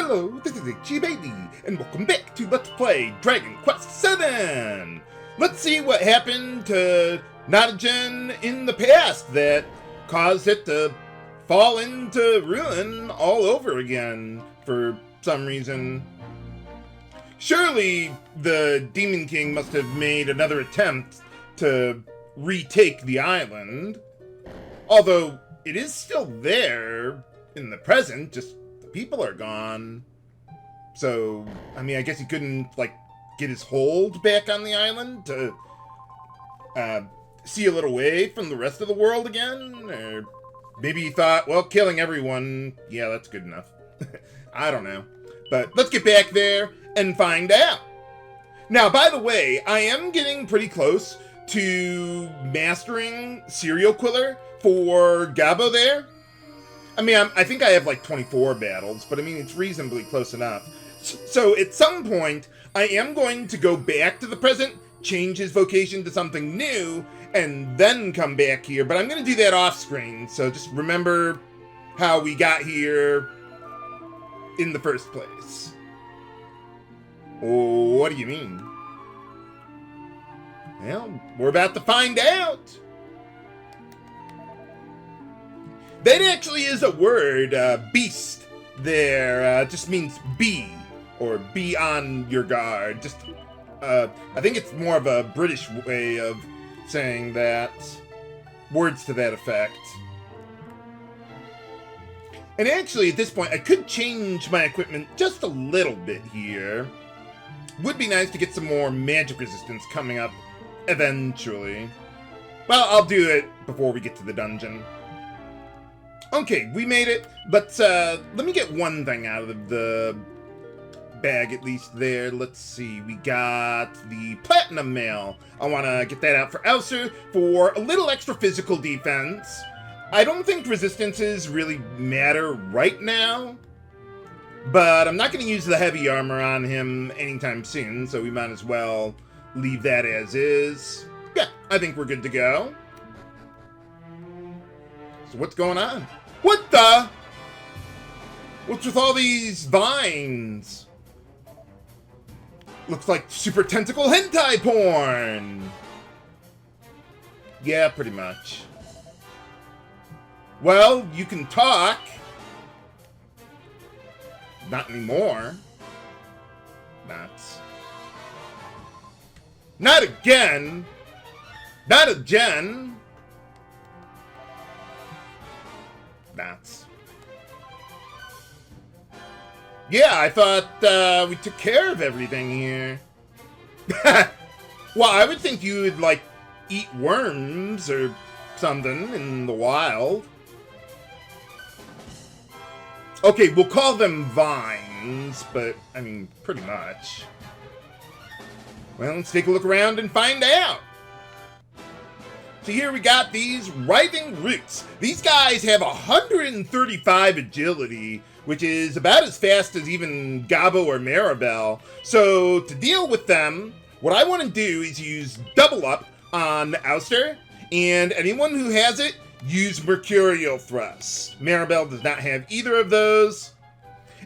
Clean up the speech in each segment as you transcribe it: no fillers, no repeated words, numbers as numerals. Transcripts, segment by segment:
Hello, this is Itchy Baby, and welcome back to Let's Play Dragon Quest VII! Let's see what happened to Nottagen in the past that caused it to fall into ruin all over again for some reason. Surely the Demon King must have made another attempt to retake the island. Although it is still there in the present, just the people are gone. So, I mean, I guess he couldn't, like, get his hold back on the island to see a little way from the rest of the world again? Or maybe he thought, well, killing everyone, yeah, that's good enough. I don't know. But let's get back there and find out. Now, by the way, I am getting pretty close to mastering Serial Killer for Gabo there. I mean, I think I have like 24 battles, but I mean, it's reasonably close enough. So at some point, I am going to go back to the present, change his vocation to something new, and then come back here. But I'm going to do that off screen, so just remember how we got here in the first place. Oh, what do you mean? Well, we're about to find out. That actually is a word, beast there, just means be, or be on your guard. Just, I think it's more of a British way of saying that. Words to that effect. And actually, at this point, I could change my equipment just a little bit here. Would be nice to get some more magic resistance coming up eventually. Well, I'll do it before we get to the dungeon. Okay, we made it, but let me get one thing out of the bag at least there. Let's see, we got the Platinum Mail. I want to get that out for Auster for a little extra physical defense. I don't think resistances really matter right now, but I'm not going to use the heavy armor on him anytime soon, so we might as well leave that as is. Yeah, I think we're good to go. So what's going on? What the? What's with all these vines? Looks like super tentacle hentai porn. Yeah, pretty much. Well, you can talk. Not anymore. Not again. Not again. Yeah, I thought we took care of everything here. Well, I would think you would, like, eat worms or something in the wild. Okay, we'll call them vines, but, I mean, pretty much. Well, let's take a look around and find out. So here we got these Writhing roots. These guys have 135 agility, which is about as fast as even Gabo or Maribel. So to deal with them, what I want to do is use double up on Auster, and anyone who has it, use Mercurial thrusts. Maribel does not have either of those.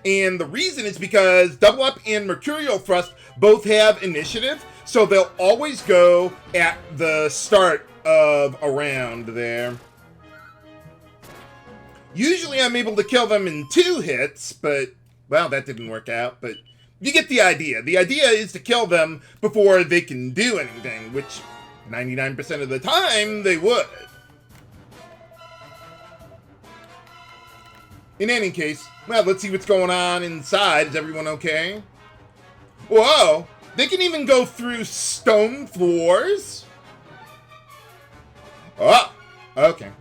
And the reason is because double up and Mercurial thrust both have initiative, so they'll always go at the start of a round there. Usually I'm able to kill them in 2 hits, but, well, that didn't work out, but you get the idea. The idea is to kill them before they can do anything, which 99% of the time they would. In any case, well, let's see what's going on inside. Is everyone okay? Whoa! They can even go through stone floors? Oh, okay.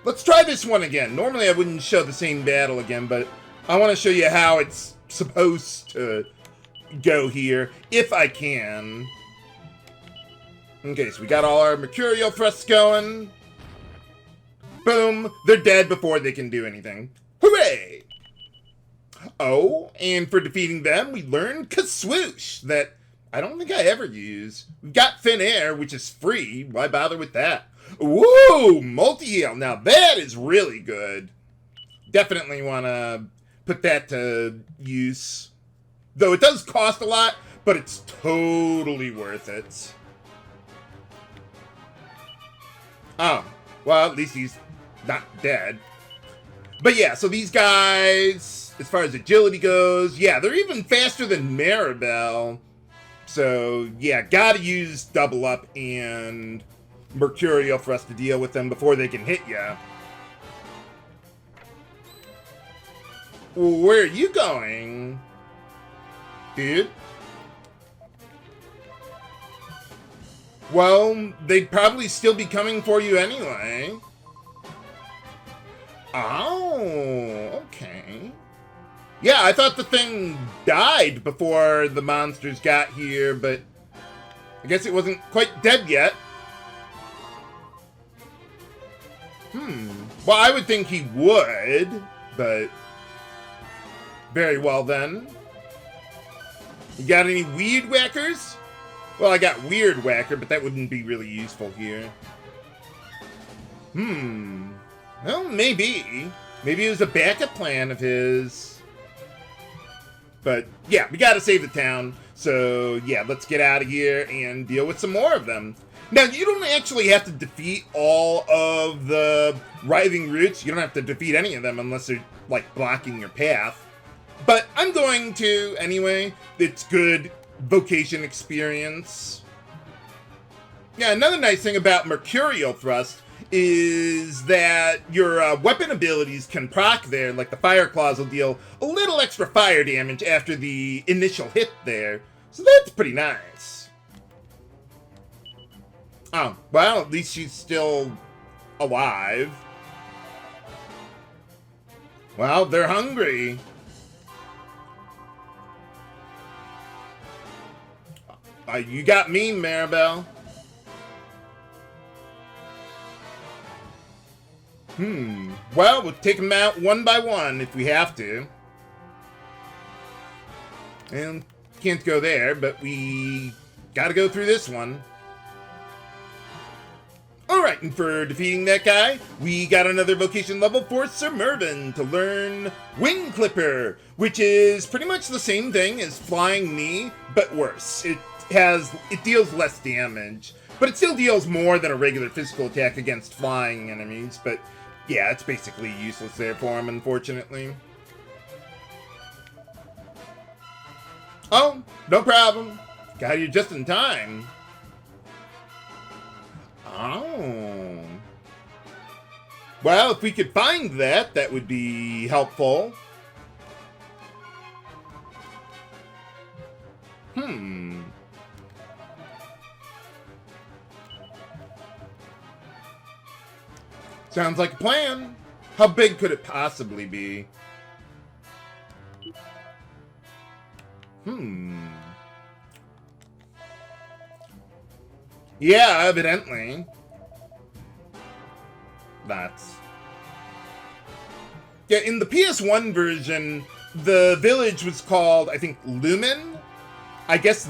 Let's try this one again. Normally I wouldn't show the same battle again, but I want to show you how it's supposed to go here, if I can. Okay, so we got all our Mercurial thrusts going. Boom, they're dead before they can do anything. Hooray! Oh, and for defeating them, we learned Kaswoosh, that I don't think I ever use. We've got Thin Air, which is free. Why bother with that? Woo! Multi-heal. Now that is really good. Definitely want to put that to use. Though it does cost a lot, but it's totally worth it. Oh, well, at least he's not dead. But yeah, so these guys, as far as agility goes, yeah, they're even faster than Maribel. So, yeah, gotta use double up and Mercurial for us to deal with them before they can hit ya. Where are you going, dude? Well, they'd probably still be coming for you anyway. Oh, okay. Yeah, I thought the thing died before the monsters got here, but I guess it wasn't quite dead yet. Well, I would think he would, but very well then. You got any weed whackers? Well, I got weird whacker, but that wouldn't be really useful here. Well, maybe. Maybe it was a backup plan of his. But, yeah, we gotta save the town. So, yeah, let's get out of here and deal with some more of them. Now, you don't actually have to defeat all of the writhing roots. You don't have to defeat any of them unless they're, like, blocking your path. But I'm going to, anyway. It's good vocation experience. Yeah, another nice thing about Mercurial Thrust is that your weapon abilities can proc there, like the Fire Claws will deal a little extra fire damage after the initial hit there. So that's pretty nice. Oh, well, at least she's still alive. Well, they're hungry. You got me, Maribel. Well, we'll take them out one by one if we have to. And can't go there, but we gotta go through this one. Alright, and for defeating that guy, we got another vocation level for Sir Mervyn to learn Wing Clipper, which is pretty much the same thing as Flying Knee, but worse. It deals less damage, but it still deals more than a regular physical attack against flying enemies, but yeah, it's basically useless there for him, unfortunately. Oh, no problem. Got here just in time. Oh. Well, if we could find that, that would be helpful. Sounds like a plan. How big could it possibly be? Yeah, evidently. Yeah, in the PS1 version, the village was called, I think, Lumen? I guess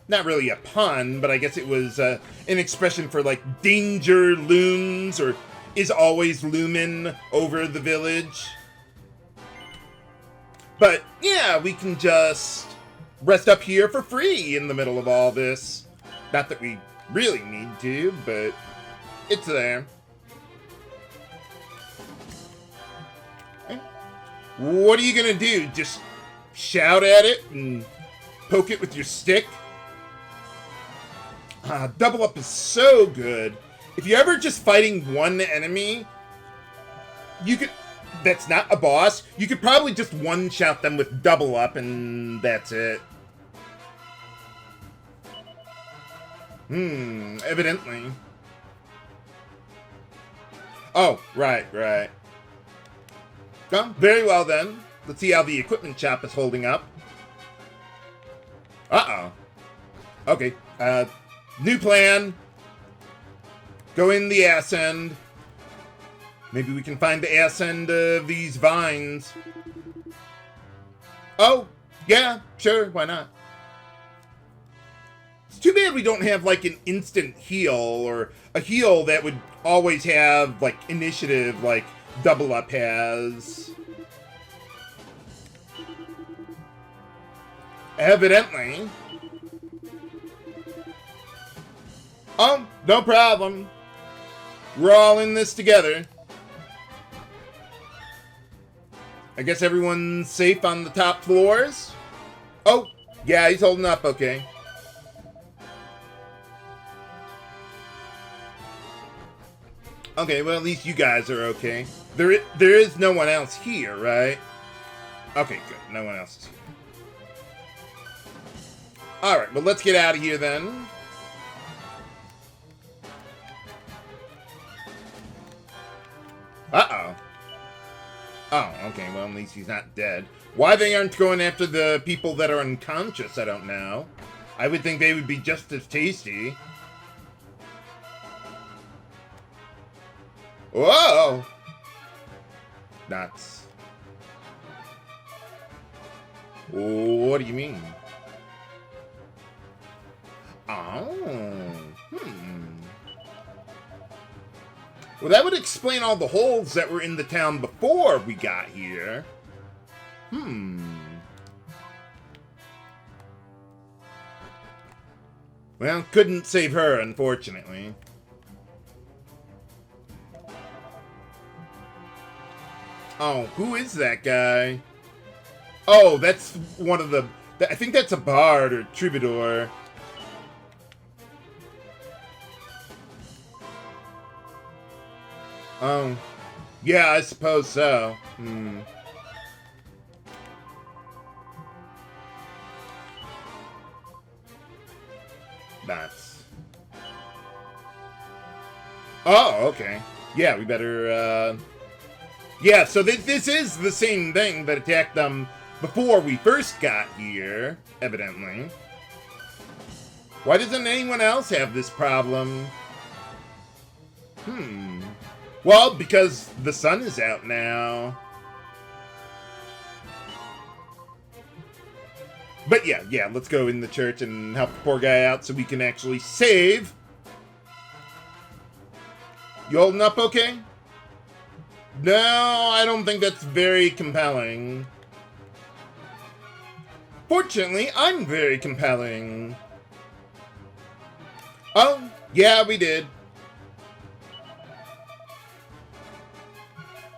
not really a pun, but I guess it was an expression for, like, danger looms, or is always looming over the village. But, yeah, we can just rest up here for free in the middle of all this. Not that we really need to, but it's there. Okay. What are you gonna do? Just shout at it and poke it with your stick? Double up is so good. If you're ever just fighting one enemy, that's not a boss, you could probably just one-shot them with double up and that's it. Evidently. Oh, right. Oh, very well then. Let's see how the equipment shop is holding up. Uh-oh. Okay, new plan. Go in the ass end. Maybe we can find the ass end of these vines. Oh, yeah, sure, why not? It's too bad we don't have, like, an instant heal, or a heal that would always have, like, initiative, like Double Up has. Evidently. Oh, no problem. We're all in this together. I guess everyone's safe on the top floors? Oh, yeah, he's holding up okay. Okay, well, at least you guys are okay. There is no one else here, right? Okay, good. No one else is here. Alright, well, let's get out of here then. Uh-oh. Oh, okay, well, at least he's not dead. Why they aren't going after the people that are unconscious, I don't know. I would think they would be just as tasty. Whoa! Nuts. What do you mean? Oh. Well, that would explain all the holes that were in the town before we got here. Well, couldn't save her, unfortunately. Oh, who is that guy? Oh, that's one of the... I think that's a bard or troubadour. Oh. Yeah, I suppose so. Nuts. Oh, okay. Yeah, we better, Yeah, so this is the same thing that attacked them before we first got here, evidently. Why doesn't anyone else have this problem? Well, because the sun is out now. But yeah, let's go in the church and help the poor guy out so we can actually save. You holding up okay? No, I don't think that's very compelling. Fortunately, I'm very compelling. Oh, yeah, we did.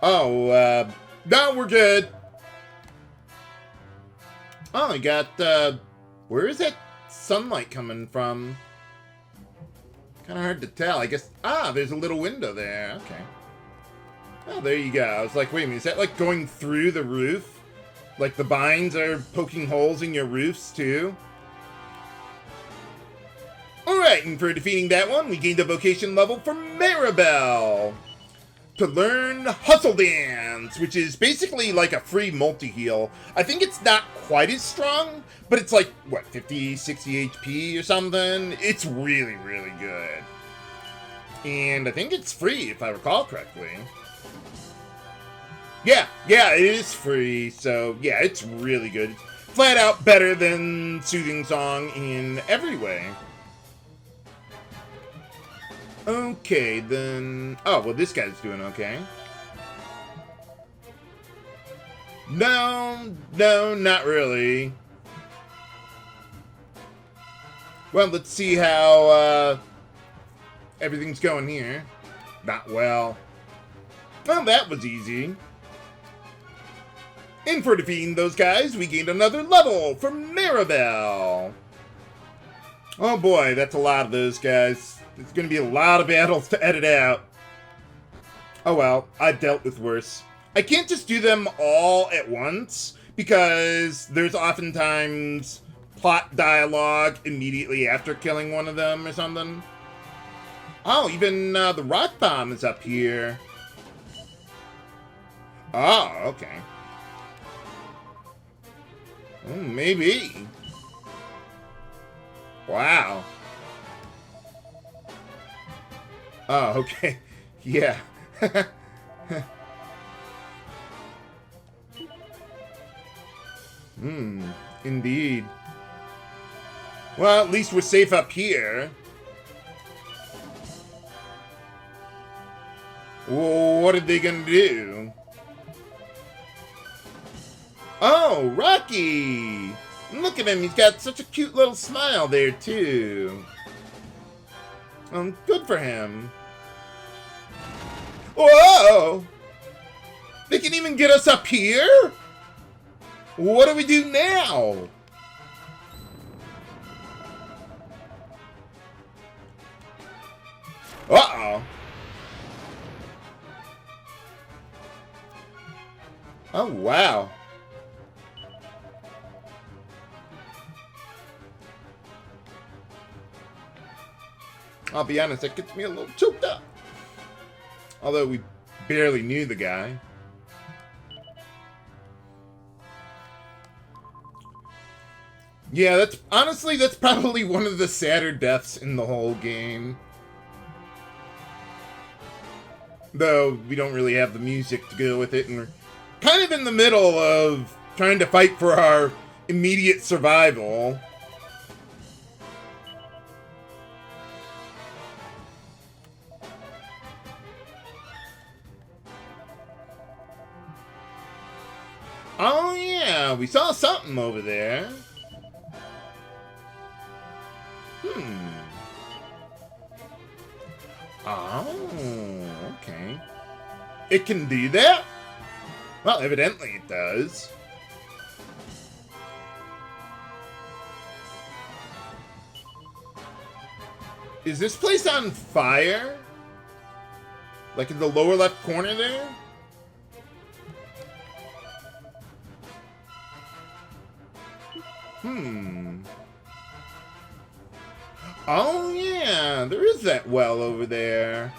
Oh, no, we're good. Oh, I got, where is that sunlight coming from? Kind of hard to tell. I guess, there's a little window there. Okay. Oh, there you go. I was like, wait a minute, is that like going through the roof? Like the vines are poking holes in your roofs too? Alright, and for defeating that one, we gained a vocation level for Maribel. To learn Hustle Dance, which is basically like a free multi-heal. I think it's not quite as strong, but it's like, what, 50, 60 HP or something? It's really, really good. And I think it's free, if I recall correctly. Yeah, it is free, so yeah, it's really good. Flat out better than Soothing Song in every way. Okay, then... Oh, well, this guy's doing okay. No, not really. Well, let's see how, everything's going here. Not well. Well, that was easy. And for defeating those guys, we gained another level for Maribel. Oh boy, that's a lot of those guys. There's going to be a lot of battles to edit out. Oh well, I've dealt with worse. I can't just do them all at once, because there's oftentimes plot dialogue immediately after killing one of them or something. Oh, even the rock bomb is up here. Oh, okay. Maybe. Wow. Oh, okay. Yeah. Indeed. Well, at least we're safe up here. What are they gonna do? Oh, Rocky! And look at him, he's got such a cute little smile there, too. Good for him. Whoa! They can even get us up here? What do we do now? Uh-oh. Oh, wow. I'll be honest, that gets me a little choked up. Although we barely knew the guy. Yeah, that's probably one of the sadder deaths in the whole game. Though we don't really have the music to go with it, and we're kind of in the middle of trying to fight for our immediate survival. Oh yeah, we saw something over there. Oh, okay. It can do that? Well, evidently it does. Is this place on fire? Like in the lower left corner there? Oh, yeah, there is that well over there.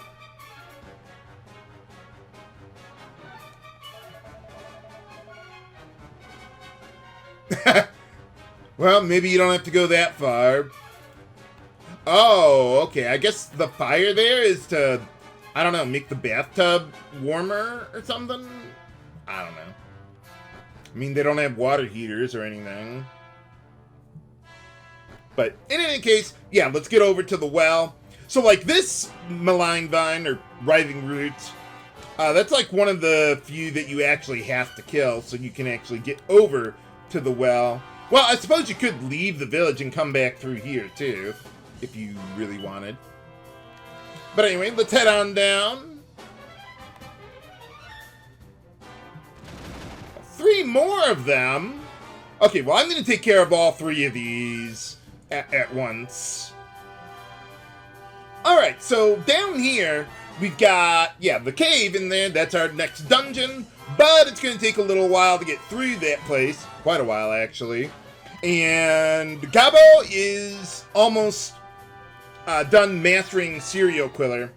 Well, maybe you don't have to go that far. Oh, okay, I guess the fire there is to, I don't know, make the bathtub warmer or something? I don't know. I mean, they don't have water heaters or anything. But in any case, yeah, let's get over to the well. So, like, this Malign vine, or writhing roots, that's like one of the few that you actually have to kill so you can actually get over to the well. Well, I suppose you could leave the village and come back through here, too, if you really wanted. But anyway, let's head on down. 3 more of them? Okay, well, I'm going to take care of all 3 of these at once. Alright, so down here, we've got, yeah, the cave in there. That's our next dungeon. But it's going to take a little while to get through that place. Quite a while, actually. And Gabo is almost done mastering Serial Killer.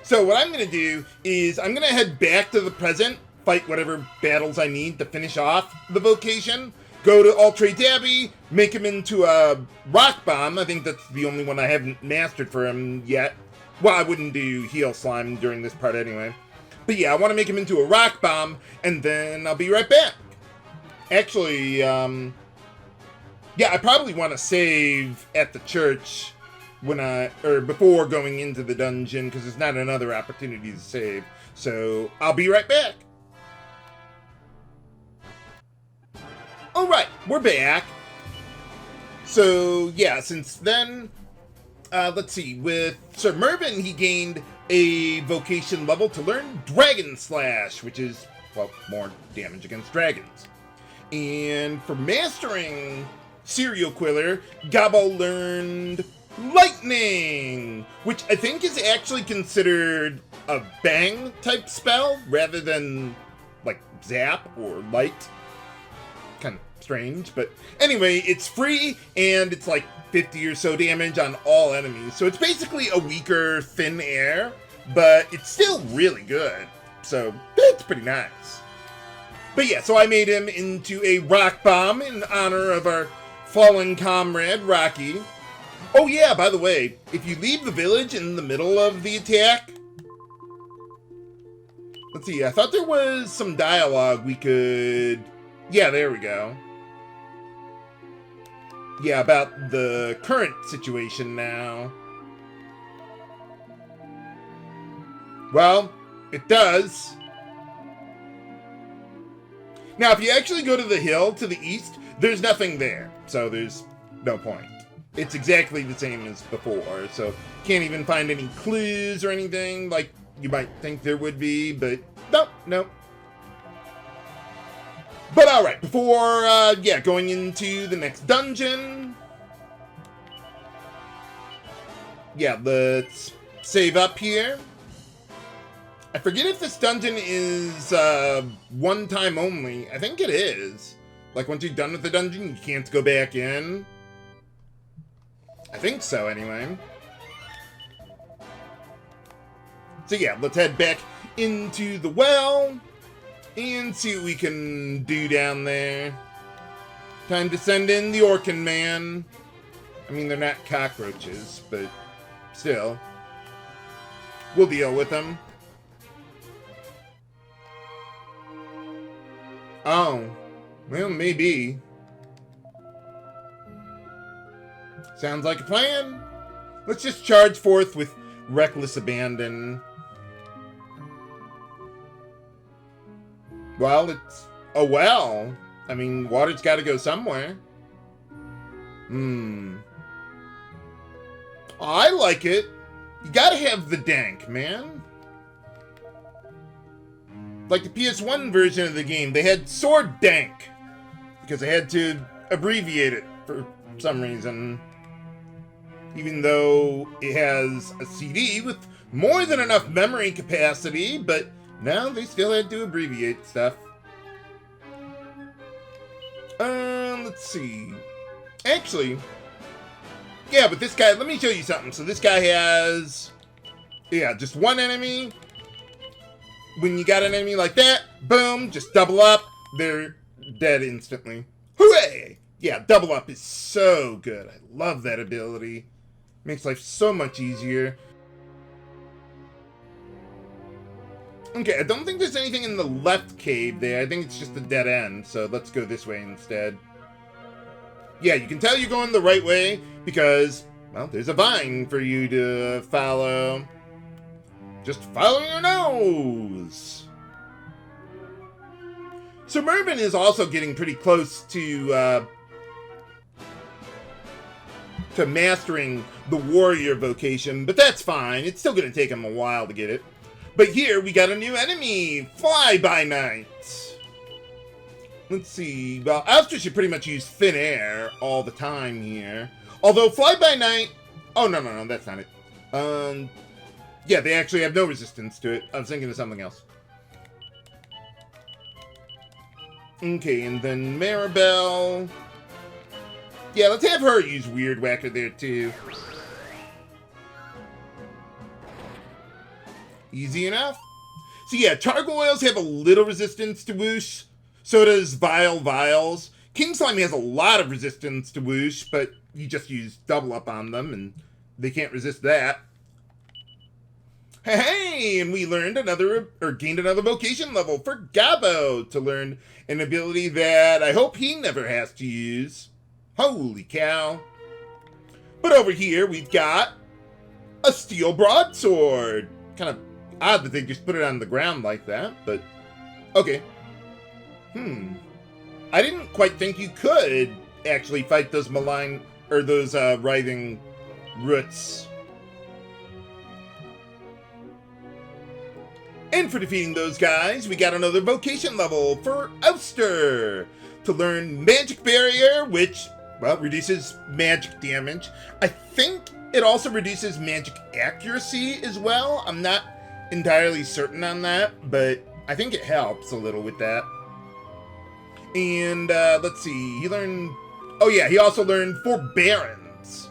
So what I'm going to do is I'm going to head back to the present, fight whatever battles I need to finish off the vocation, go to Ultra Dabby, make him into a rock bomb. I think that's the only one I haven't mastered for him yet. Well, I wouldn't do heal slime during this part anyway. But yeah, I want to make him into a rock bomb, and then I'll be right back. Actually, yeah, I probably want to save at the church before going into the dungeon, because there's not another opportunity to save. So I'll be right back. Alright, we're back. So, yeah, since then, let's see, with Sir Mervyn, he gained a vocation level to learn Dragon Slash, which is, well, more damage against dragons. And for mastering Serial Killer, Gabo learned Lightning, which I think is actually considered a bang type spell rather than, like, zap or light. Kind of strange, but anyway, it's free and it's like 50 or so damage on all enemies. So it's basically a weaker Thin Air, but it's still really good. So it's pretty nice. But yeah, so I made him into a rock bomb in honor of our fallen comrade, Rocky. Oh yeah, by the way, if you leave the village in the middle of the attack, let's see, I thought there was some dialogue we could... Yeah, there we go. Yeah, about the current situation now. Well, it does. Now, if you actually go to the hill to the east, there's nothing there, so there's no point. It's exactly the same as before, so can't even find any clues or anything like you might think there would be, but nope. But alright, before, going into the next dungeon, let's save up here. I forget if this dungeon is one time only. I think it is. Like, once you're done with the dungeon, you can't go back in. I think so, anyway. So let's head back into the well and see what we can do down there. Time to send in the Orkin Man. I mean, they're not cockroaches, but still. We'll deal with them. Oh, well, maybe. Sounds like a plan. Let's just charge forth with reckless abandon. Well, it's a well. I mean, water's got to go somewhere. I like it. You gotta have the dank, man. Like the PS1 version of the game, they had sword dank because they had to abbreviate it for some reason. Even though it has a CD with more than enough memory capacity, but no, they still had to abbreviate stuff. Let's see. Actually, but this guy, let me show you something. So this guy has, just one enemy. When you got an enemy like that, boom, just double up. They're dead instantly. Hooray! Yeah, double up is so good. I love that ability. Makes life so much easier. Okay, I don't think there's anything in the left cave there. I think it's just a dead end, so let's go this way instead. Yeah, you can tell you're going the right way because, well, there's a vine for you to follow. Just follow your nose! So Mervyn is also getting pretty close to mastering the warrior vocation, but that's fine. It's still going to take him a while to get it. But here, we got a new enemy, Fly-by-Night. Let's see. Well, Auster should pretty much use thin air all the time here. Although Fly-by-Night... Oh, no, that's not it. Yeah, they actually have no resistance to it. I was thinking of something else. Okay, and then Maribel. Yeah, let's have her use Weird Whacker there, too. Easy enough. So yeah, Gargoyles have a little resistance to Whoosh. So does Vile Viles. King Slime has a lot of resistance to Whoosh, but you just use double up on them, and they can't resist that. Hey, and we learned gained another vocation level for Gabo to learn an ability that I hope he never has to use. Holy cow. But over here, we've got a steel broadsword. Kind of odd that they just put it on the ground like that, but okay. I didn't quite think you could actually fight those malign, or those writhing roots. And for defeating those guys, we got another vocation level for Auster to learn Magic Barrier, which, well, reduces magic damage. I think it also reduces magic accuracy as well. I'm not entirely certain on that, but I think it helps a little with that. And let's see, he learned... Oh yeah, he also learned Forbearance,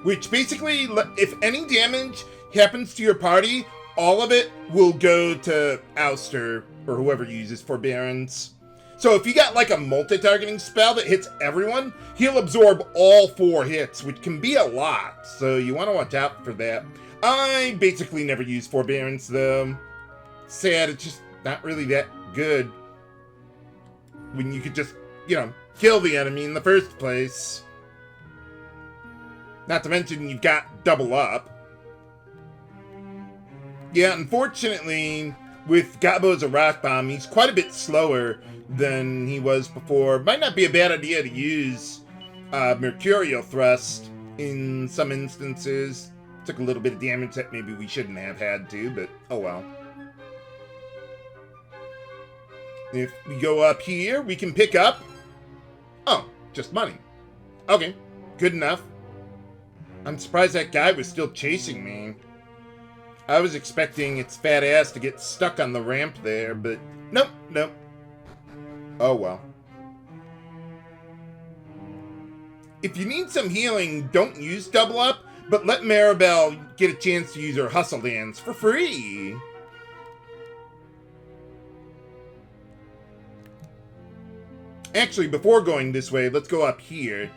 which basically, if any damage happens to your party, all of it will go to Auster, or whoever uses Forbearance. So if you got like a multi-targeting spell that hits everyone, he'll absorb all 4 hits, which can be a lot, so you want to watch out for that. I basically never use Forbearance, though. Sad, it's just not really that good when you could just, kill the enemy in the first place. Not to mention you've got double up. Yeah, unfortunately, with Gabo as a rock bomb, he's quite a bit slower than he was before. Might not be a bad idea to use Mercurial Thrust in some instances. Took a little bit of damage that maybe we shouldn't have had to, but oh well. If we go up here, we can pick up... Oh, just money. Okay, good enough. I'm surprised that guy was still chasing me. I was expecting its fat ass to get stuck on the ramp there, but nope, nope. Oh well. If you need some healing, don't use double up, but let Maribel get a chance to use her hustle dance for free. Actually, before going this way, let's go up here.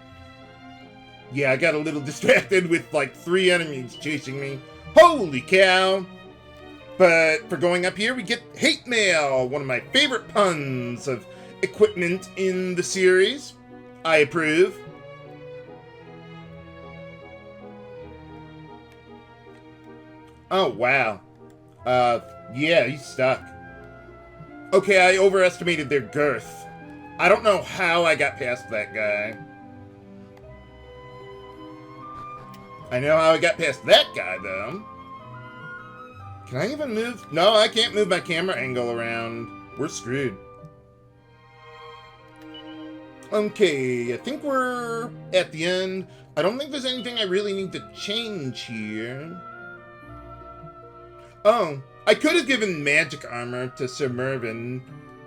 Yeah, I got a little distracted with like 3 enemies chasing me. Holy cow! But for going up here, we get hate mail, one of my favorite puns of equipment in the series. I approve. Oh, wow. Yeah, he's stuck. Okay, I overestimated their girth. I don't know how I got past that guy. I know how I got past that guy, though. Can I even move? No, I can't move my camera angle around. We're screwed. Okay, I think we're at the end. I don't think there's anything I really need to change here. Oh, I could have given magic armor to Sir Mervyn.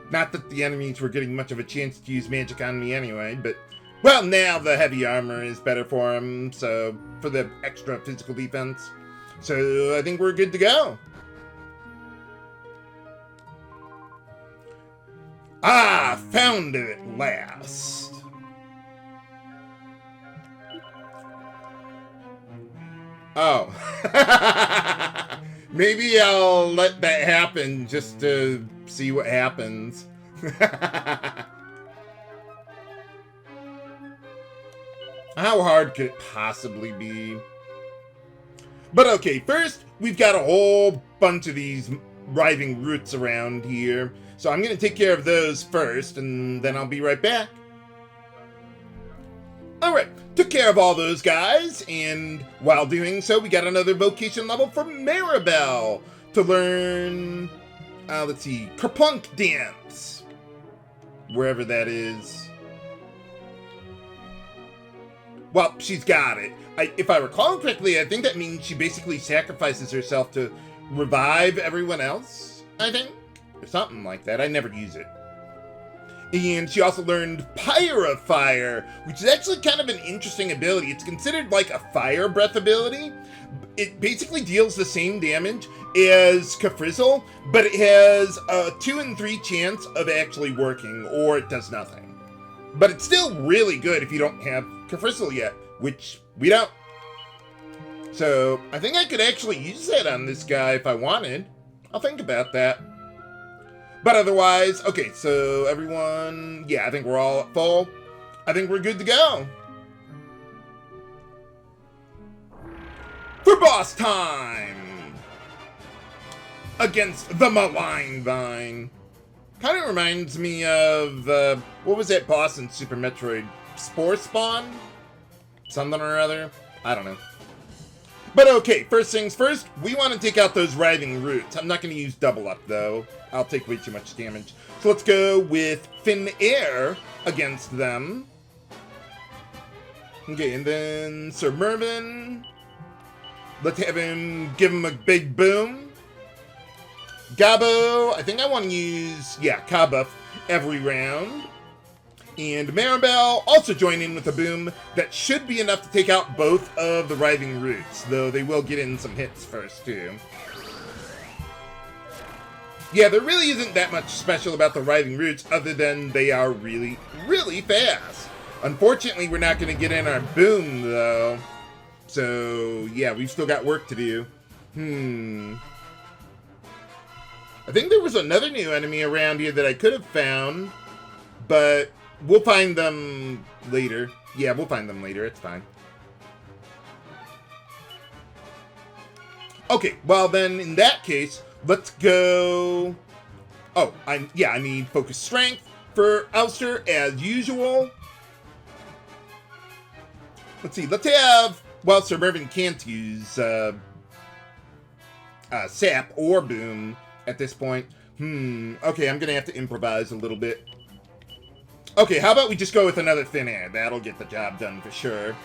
Not that the enemies were getting much of a chance to use magic on me anyway, but... Well, now the heavy armor is better for him, so... For the extra physical defense. So, I think we're good to go. Ah, found it at last. Oh. Maybe I'll let that happen just to see what happens. How hard could it possibly be? But okay, first, we've got a whole bunch of these writhing roots around here. So I'm going to take care of those first, and then I'll be right back. Alright, took care of all those guys, and while doing so, we got another vocation level for Maribel to learn, let's see, Kerplunk Dance. Wherever that is. Well, she's got it. If I recall correctly, I think that means she basically sacrifices herself to revive everyone else, I think. Or something like that. I never use it. And she also learned Pyrifire, which is actually kind of an interesting ability. It's considered like a fire breath ability. It basically deals the same damage as Kafrizzle, but it has a 2 in 3 chance of actually working, or it does nothing. But it's still really good if you don't have Kafrizzle yet, which we don't. So I think I could actually use that on this guy if I wanted. I'll think about that. But otherwise, okay, so everyone, yeah, I think we're all at full. I think we're good to go. For boss time! Against the Malign Vine. Kind of reminds me of, what was that boss in Super Metroid? Spore Spawn? Something or other? I don't know. But okay, first things first, we want to take out those writhing roots. I'm not going to use double up, though. I'll take way too much damage. So let's go with Thin Air against them. Okay, and then Sir Mervyn. Let's have him, give him a big boom. Gabo, I think I want to use, yeah, Kabuff every round. And Maribel also join in with a boom that should be enough to take out both of the writhing roots, though they will get in some hits first, too. Yeah, there really isn't that much special about the writhing roots other than they are really, really fast. Unfortunately, we're not going to get in our boom, though. So, yeah, we've still got work to do. I think there was another new enemy around here that I could have found, but we'll find them later. Yeah, we'll find them later. It's fine. Okay, well then, in that case, let's go... Oh, I need Focus Strength for Auster as usual. Let's see, let's have, well, Sir Mervyn can't use sap or boom at this point. Okay, I'm gonna have to improvise a little bit. Okay, how about we just go with another thin air? That'll get the job done for sure.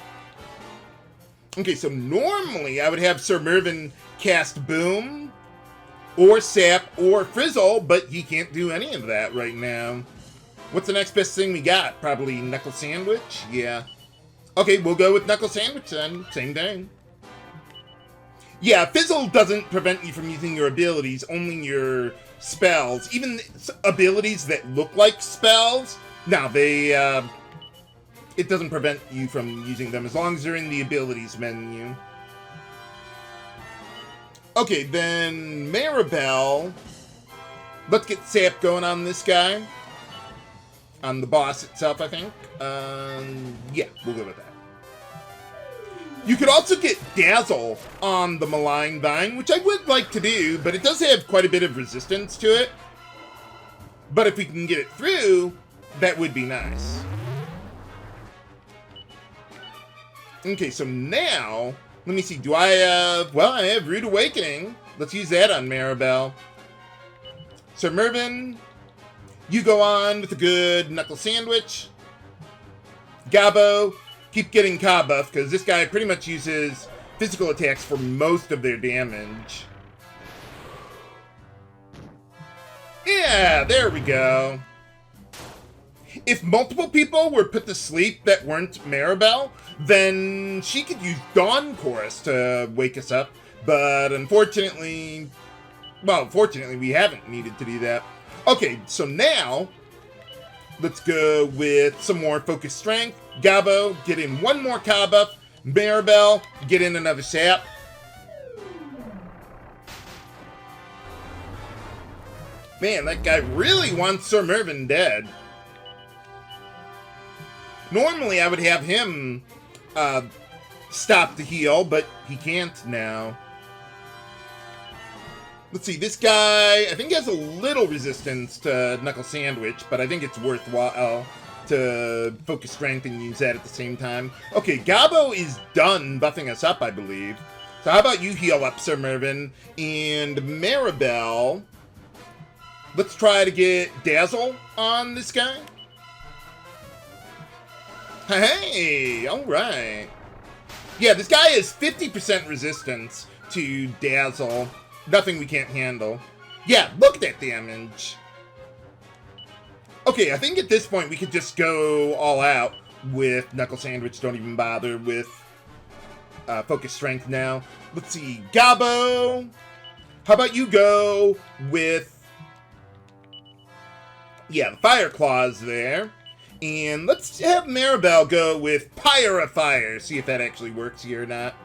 Okay, so normally I would have Sir Mervyn cast boom, or sap, or frizzle, but he can't do any of that right now. What's the next best thing we got? Probably Knuckle Sandwich? Yeah. Okay, we'll go with Knuckle Sandwich then. Same thing. Yeah, Fizzle doesn't prevent you from using your abilities, only your spells. Even abilities that look like spells, no, they, it doesn't prevent you from using them as long as they're in the abilities menu. Okay, then Maribel. Let's get sap going on this guy. On the boss itself, I think. Yeah, we'll go with that. You could also get Dazzle on the Malign Vine, which I would like to do, but it does have quite a bit of resistance to it. But if we can get it through, that would be nice. Okay, so now, let me see, do I have, well, I have Rude Awakening. Let's use that on Maribel. Sir Mervyn, you go on with a good Knuckle Sandwich. Gabo, keep getting Ka buff, because this guy pretty much uses physical attacks for most of their damage. Yeah, there we go. If multiple people were put to sleep that weren't Maribel, then she could use Dawn Chorus to wake us up. But unfortunately, well, fortunately, we haven't needed to do that. Okay, so now, let's go with some more Focus Strength. Gabo, get in one more Ka buff. Maribel, get in another sap. Man, that guy really wants Sir Mervyn dead. Normally, I would have him stop the heal, but he can't now. Let's see, this guy, I think has a little resistance to Knuckle Sandwich, but I think it's worthwhile to Focus Strength and use that at the same time. Okay, Gabo is done buffing us up, I believe. So how about you heal up, Sir Mervyn? And Maribel, let's try to get Dazzle on this guy. Hey, alright. Yeah, this guy has 50% resistance to Dazzle. Nothing we can't handle. Yeah, look at that damage. Okay, I think at this point we could just go all out with Knuckle Sandwich. Don't even bother with Focus Strength now. Let's see, Gabo. How about you go with, yeah, the Fire Claws there. And let's have Maribel go with Pyre of Fire. See if that actually works here or not.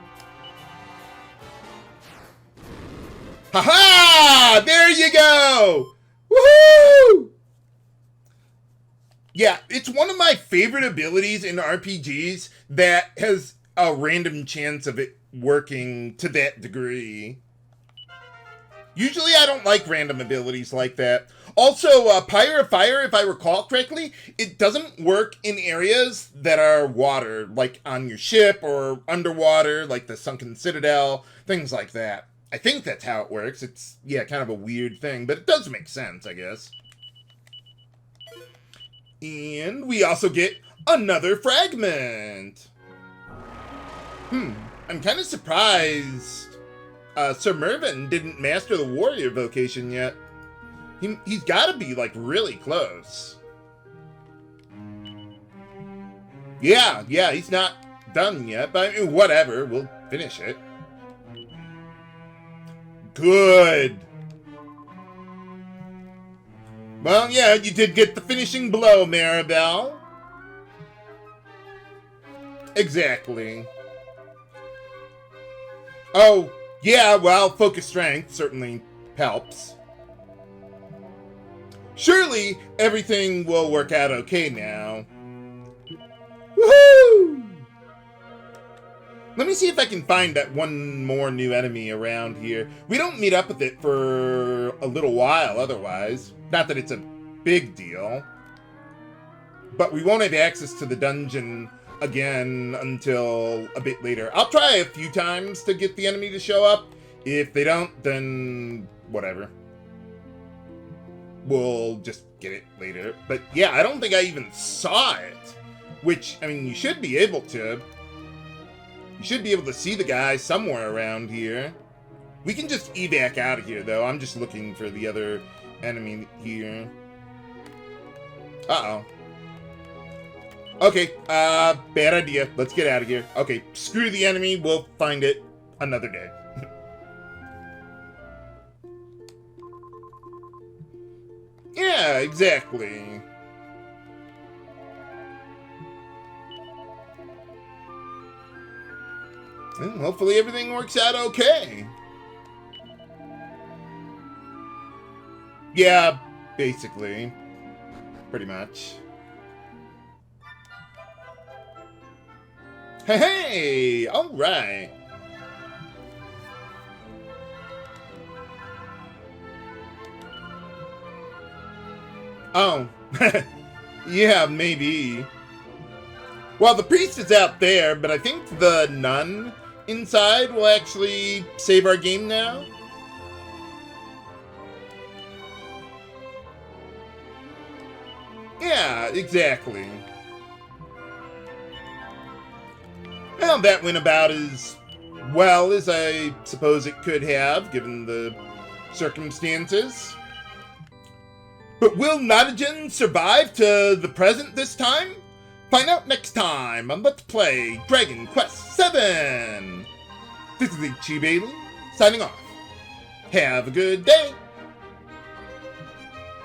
Haha! There you go! Woohoo! Yeah, it's one of my favorite abilities in RPGs that has a random chance of it working to that degree. Usually I don't like random abilities like that. Also, Pyre of Fire, if I recall correctly, it doesn't work in areas that are water, like on your ship or underwater, like the Sunken Citadel, things like that. I think that's how it works. It's, yeah, kind of a weird thing, but it does make sense, I guess. And we also get another fragment. I'm kind of surprised Sir Mervyn didn't master the warrior vocation yet. He's got to be, like, really close. Yeah, he's not done yet, but I mean, whatever. We'll finish it. Good. Well, yeah, you did get the finishing blow, Maribel. Exactly. Oh, yeah, well, Focus Strength certainly helps. Surely everything will work out okay now. Woohoo! Let me see if I can find that one more new enemy around here. We don't meet up with it for a little while otherwise. Not that it's a big deal. But we won't have access to the dungeon again until a bit later. I'll try a few times to get the enemy to show up. If they don't, then whatever. We'll just get it later. But yeah, I don't think I even saw it. Which, I mean, you should be able to. You should be able to see the guy somewhere around here. We can just evac out of here, though. I'm just looking for the other enemy here. Uh-oh. Okay, bad idea. Let's get out of here. Okay, screw the enemy. We'll find it another day. Yeah, exactly. Well, hopefully everything works out okay. Yeah, basically. Pretty much. Hey, all right. Oh, yeah, maybe. Well, the priest is out there, but I think the nun inside will actually save our game now. Yeah, exactly. Well, that went about as well as I suppose it could have, given the circumstances. But will Nottagen survive to the present this time? Find out next time on Let's Play Dragon Quest VII! This is the Chi Bailey, signing off. Have a good day!